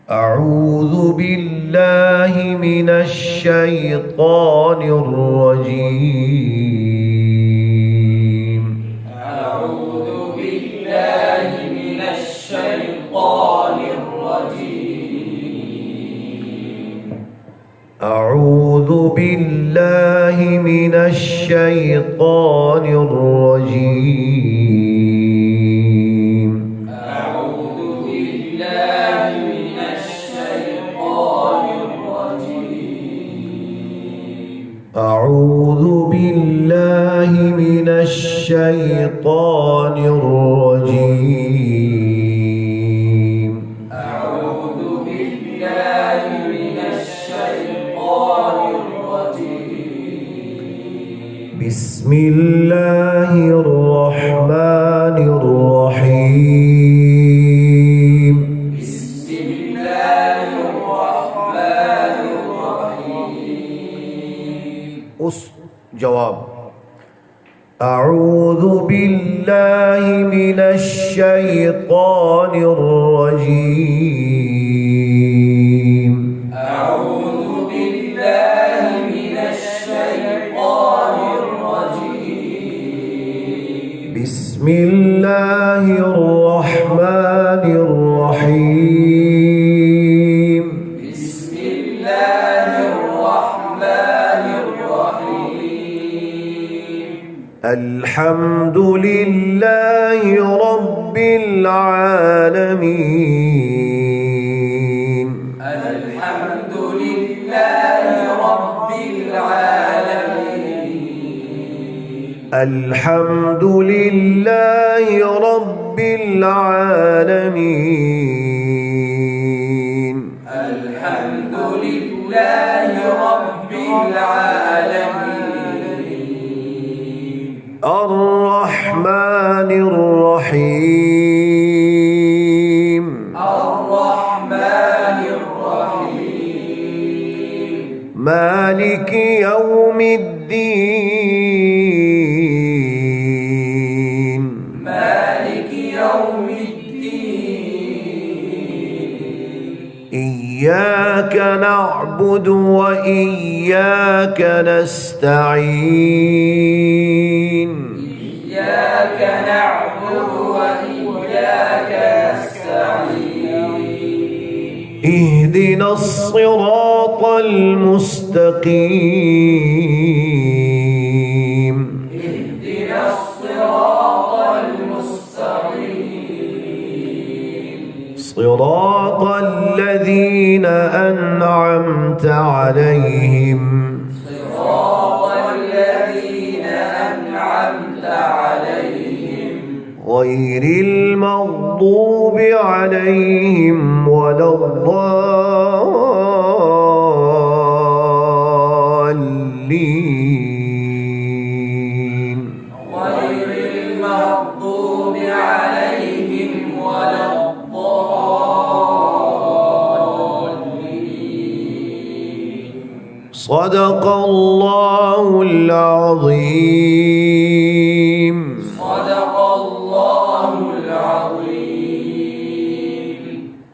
أعوذ بالله من الشيطان الرجيم. أعوذ بالله من الشيطان الرجيم. أعوذ بالله من الشيطان الرجيم. أعوذ بالله من الشيطان الرجيم. أعوذ بالله من الشيطان الرجيم. بسم الله الرحمن الرحيم. بسم الله الرحمن الرحيم. جواب: أعوذ بالله من الشيطان الرجيم. أعوذ بالله من الشيطان الرجيم. بسم الله الرحمن الرحيم. بسم الله الرحمن الرحيم. الحمد لله رب العالمين. الحمد لله رب العالمين. الحمد لله رب العالمين. الحمد لله رب العالمين. الرحمن الرحيم. الرحمن الرحيم. مالك يوم الدين. مالك يوم الدين. إياك نعبد وإياك نستعين. إياك نعبد وإياك نستعين. اهدنا الصراط المستقيم. اهدنا الصراط المستقيم. صراط الذين أنعمت عليهم صراط الذين أنعمت عليهم غير المغضوب عليهم ولا الضالين. غير المغضوب عليهم ولا الضالين. صدق الله العظيم.